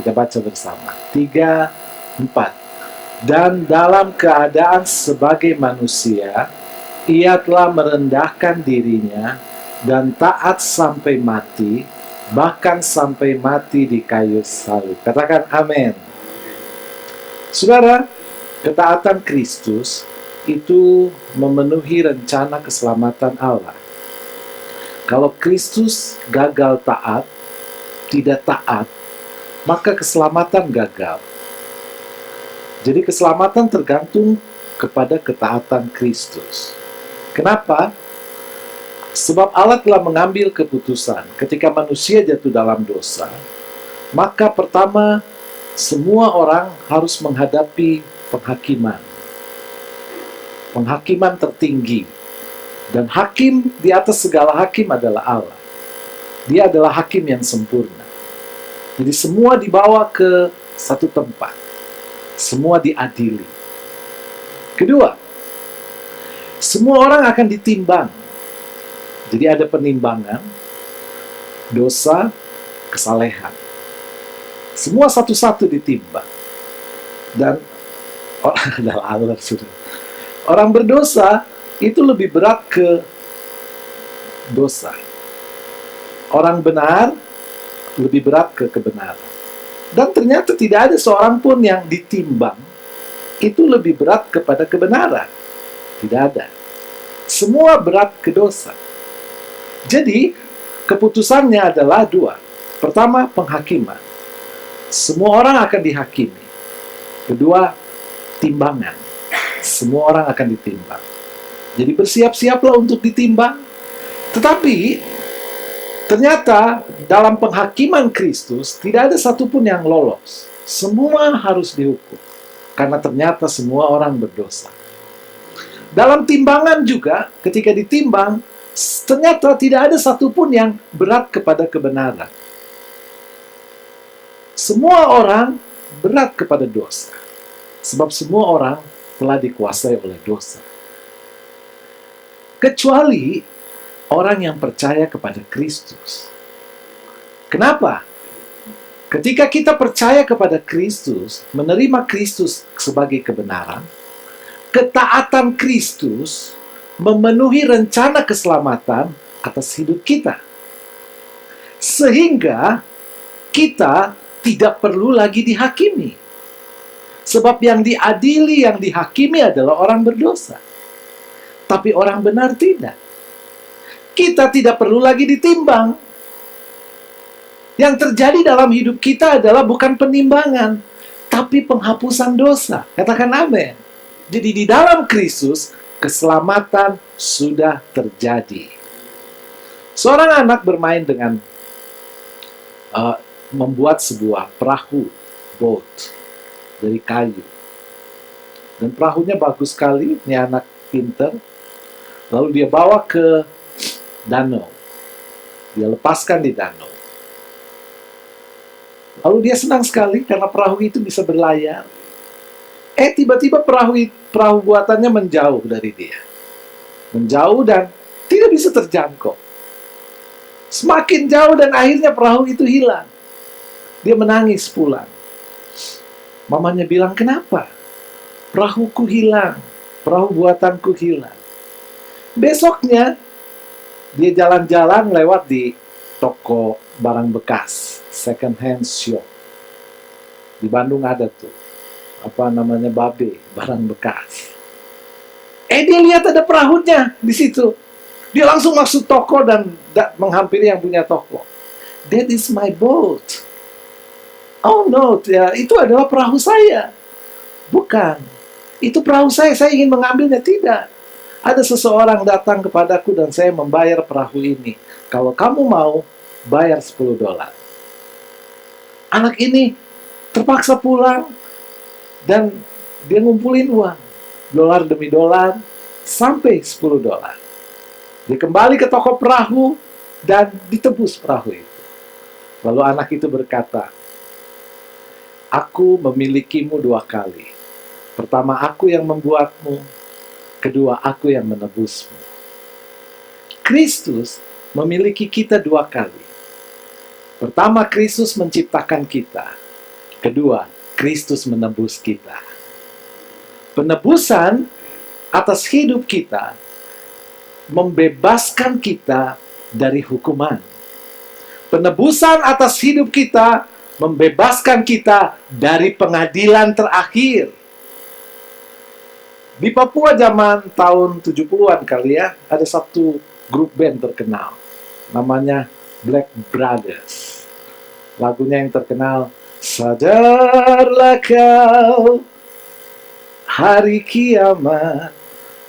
Kita baca bersama. 3, 4. Dan dalam keadaan sebagai manusia, ia telah merendahkan dirinya dan taat sampai mati, bahkan sampai mati di kayu salib. Katakan amin. Saudara, ketaatan Kristus itu memenuhi rencana keselamatan Allah. Kalau Kristus gagal taat, tidak taat, maka keselamatan gagal. Jadi keselamatan tergantung kepada ketaatan Kristus. Kenapa? Sebab Allah telah mengambil keputusan ketika manusia jatuh dalam dosa, maka pertama semua orang harus menghadapi penghakiman. Penghakiman tertinggi. Dan hakim di atas segala hakim adalah Allah. Dia adalah hakim yang sempurna. Jadi semua dibawa ke satu tempat. Semua diadili. Kedua, semua orang akan ditimbang. Jadi ada penimbangan, dosa, kesalehan. Semua satu-satu ditimbang. Dan adalah Allah sudah. Orang berdosa itu lebih berat ke dosa. Orang benar lebih berat ke kebenaran. Dan ternyata tidak ada seorang pun yang ditimbang itu lebih berat kepada kebenaran. Tidak ada. Semua berat ke dosa. Jadi, keputusannya adalah dua. Pertama, penghakiman. Semua orang akan dihakimi. Kedua, timbangan. Semua orang akan ditimbang. Jadi bersiap-siaplah untuk ditimbang. Tetapi, ternyata dalam penghakiman Kristus tidak ada satupun yang lolos. Semua harus dihukum. Karena ternyata semua orang berdosa. Dalam timbangan juga, ketika ditimbang, ternyata tidak ada satupun yang berat kepada kebenaran. Semua orang berat kepada dosa. Sebab semua orang telah dikuasai oleh dosa. Kecuali orang yang percaya kepada Kristus. Kenapa? Ketika kita percaya kepada Kristus, menerima Kristus sebagai kebenaran, ketaatan Kristus memenuhi rencana keselamatan atas hidup kita. Sehingga kita tidak perlu lagi dihakimi. Sebab yang diadili, yang dihakimi adalah orang berdosa. Tapi orang benar tidak. Kita tidak perlu lagi ditimbang. Yang terjadi dalam hidup kita adalah bukan penimbangan, tapi penghapusan dosa. Katakan amin. Jadi di dalam Kristus, keselamatan sudah terjadi. Seorang anak bermain dengan membuat sebuah perahu, boat, dari kayu. Dan perahunya bagus sekali, ini anak pinter. Lalu dia bawa ke danau. Dia lepaskan di danau. Lalu dia senang sekali karena perahu itu bisa berlayar. Tiba-tiba perahu buatannya menjauh dari dia. Menjauh dan tidak bisa terjangkau. Semakin jauh dan akhirnya perahu itu hilang. Dia menangis pulang. Mamanya bilang, kenapa? Perahuku hilang. Perahu buatanku hilang. Besoknya, dia jalan-jalan lewat di toko barang bekas, second hand shop. Di Bandung ada tuh, apa namanya, Babe, barang bekas. Dia lihat ada perahunya di situ. Dia langsung masuk toko dan menghampiri yang punya toko. That is my boat. Oh no, ya, itu adalah perahu saya. Bukan, itu perahu saya ingin mengambilnya. Tidak. Ada seseorang datang kepadaku dan saya membayar perahu ini. Kalau kamu mau, bayar $10. Anak ini terpaksa pulang dan dia ngumpulin uang. Dolar demi dolar, sampai $10. Dia kembali ke toko perahu dan ditebus perahu itu. Lalu anak itu berkata, aku memilikimu 2 kali. Pertama, aku yang membuatmu. Kedua, aku yang menebusmu. Kristus memiliki kita 2 kali. Pertama, Kristus menciptakan kita. Kedua, Kristus menebus kita. Penebusan atas hidup kita membebaskan kita dari hukuman. Penebusan atas hidup kita membebaskan kita dari pengadilan terakhir. Di Papua zaman tahun 70-an kali ya, ada satu grup band terkenal. Namanya Black Brothers. Lagunya yang terkenal, sadarlah kau, hari kiamat,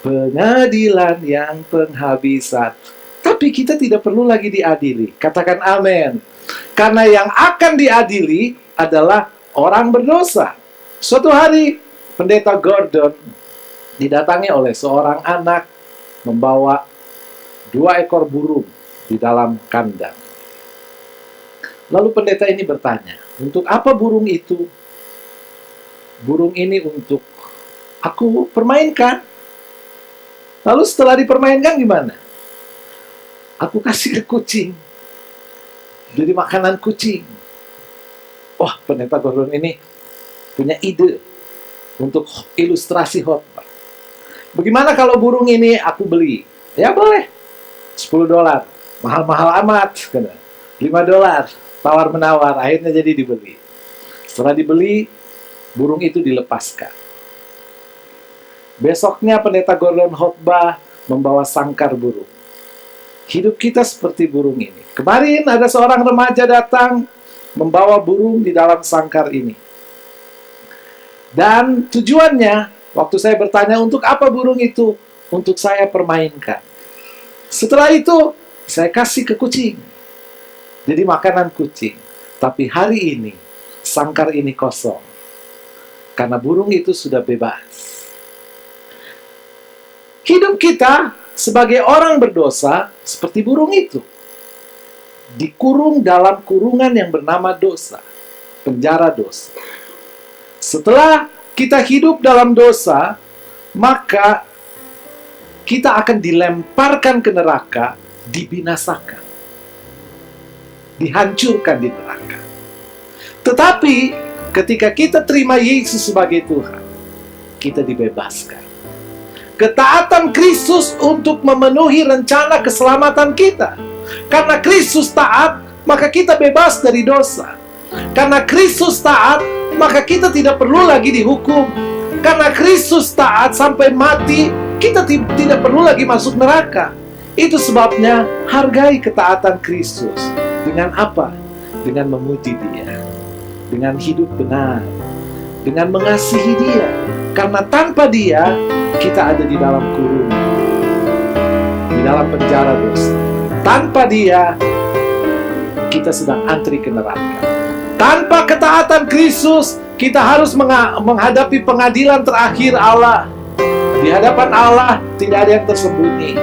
pengadilan yang penghabisan. Tapi kita tidak perlu lagi diadili. Katakan amin. Karena yang akan diadili adalah orang berdosa. Suatu hari, Pendeta Gordon didatangi oleh seorang anak membawa 2 ekor burung di dalam kandang. Lalu pendeta ini bertanya, untuk apa burung itu? Burung ini untuk aku permainkan. Lalu setelah dipermainkan gimana? Aku kasih ke kucing. Jadi makanan kucing. Wah, pendeta Gordon ini punya ide untuk ilustrasi khotbah. Bagaimana kalau burung ini aku beli? Ya boleh. $10. Mahal-mahal amat. $5. Tawar-menawar. Akhirnya jadi dibeli. Setelah dibeli, burung itu dilepaskan. Besoknya pendeta Gordon khotbah membawa sangkar burung. Hidup kita seperti burung ini. Kemarin ada seorang remaja datang membawa burung di dalam sangkar ini. Dan tujuannya, waktu saya bertanya untuk apa burung itu? Untuk saya permainkan. Setelah itu, saya kasih ke kucing. Jadi makanan kucing. Tapi hari ini, sangkar ini kosong. Karena burung itu sudah bebas. Hidup kita sebagai orang berdosa seperti burung itu. Dikurung dalam kurungan yang bernama dosa. Penjara dosa. Setelah kita hidup dalam dosa, maka kita akan dilemparkan ke neraka, dibinasakan. Dihancurkan di neraka. Tetapi ketika kita terima Yesus sebagai Tuhan, kita dibebaskan. Ketaatan Kristus untuk memenuhi rencana keselamatan kita. Karena Kristus taat, maka kita bebas dari dosa. Karena Kristus taat, maka kita tidak perlu lagi dihukum. Karena Kristus taat sampai mati, kita tidak perlu lagi masuk neraka. Itu sebabnya hargai ketaatan Kristus. Dengan apa? Dengan memuji Dia. Dengan hidup benar. Dengan mengasihi Dia. Karena tanpa Dia, kita ada di dalam kurungan. Di dalam penjara dosa. Tanpa Dia, kita sedang antri ke neraka. Tanpa ketaatan Kristus, kita harus menghadapi pengadilan terakhir Allah. Di hadapan Allah, tidak ada yang tersembunyi.